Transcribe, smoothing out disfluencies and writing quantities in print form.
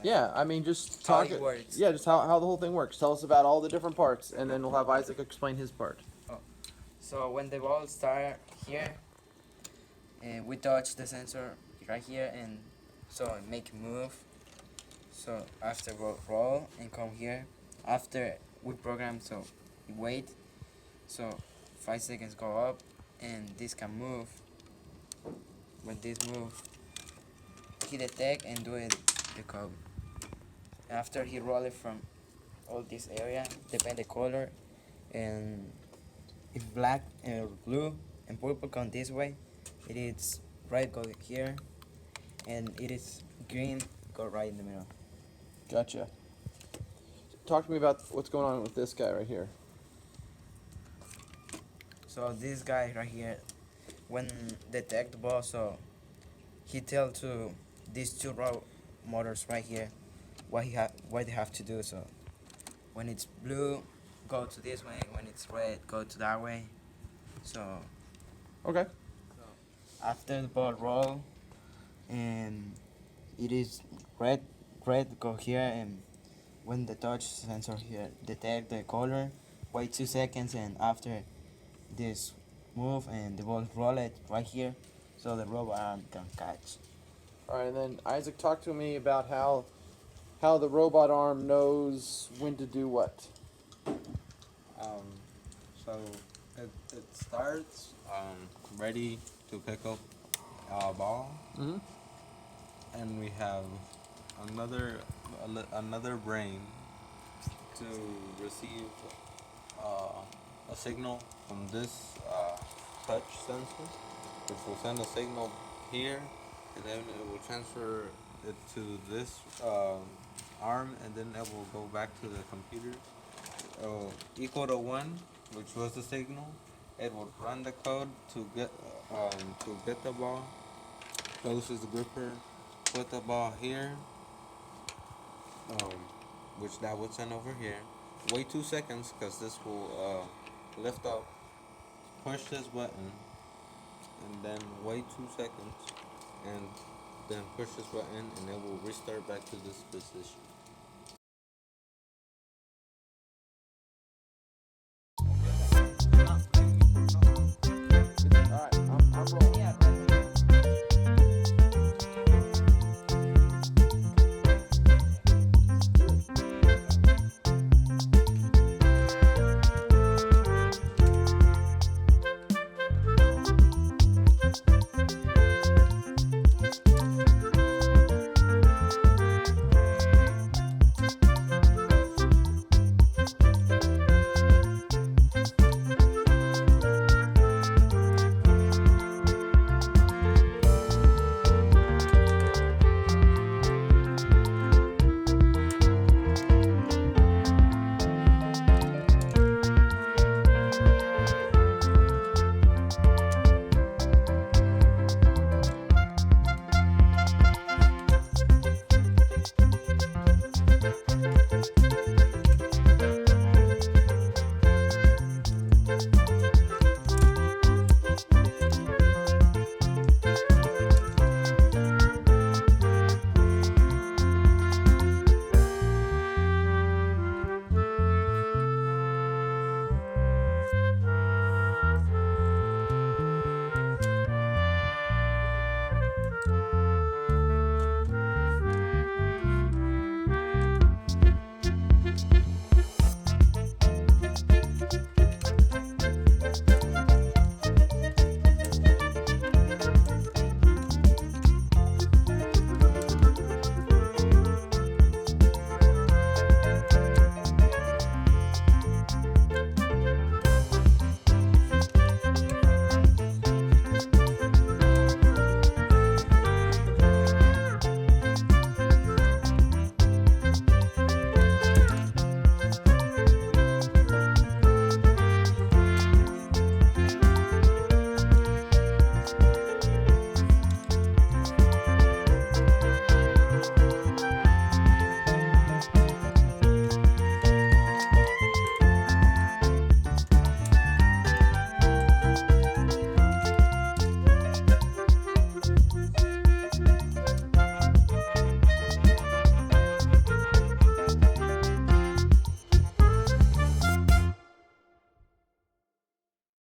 Yeah, I mean, just How talk. it works. Yeah, just how the whole thing works. Tell us about all the different parts, and then we'll have Isaac explain his part. So when the ball start here, we touch the sensor right here, and so it make move. So after roll and come here, after we program, so we wait, so 5 seconds go up, and this can move. When this move, he detect and do it the code. After he roll it from all this area, depend the color, and if black and blue and purple come this way, it is red go here, and it is green go right in the middle. Gotcha. Talk to me about what's going on with this guy right here. So this guy right here, when detect the ball, so he tell to these two row motors right here what they have to do. So when it's blue, go to this way. When it's red, go to that way. So Okay. after the ball roll, and it is red, red go here, and when the touch sensor here detect the color, wait 2 seconds, and after this move and the ball roll it right here, so the robot arm can catch. All right, and then Isaac, talk to me about how the robot arm knows when to do what. Um, so it starts ready to pick up a ball, Mm-hmm. and we have another brain to receive a signal from this touch sensor, which will send a signal here, and then it will transfer it to this arm, and then it will go back to the computer. Equal to 1, which was the signal. It would run the code to get the ball, closes the gripper, put the ball here, um, which that would send over here. Wait 2 seconds because this will lift up, push this button, and then wait 2 seconds, and then push this button, and it will restart back to this position.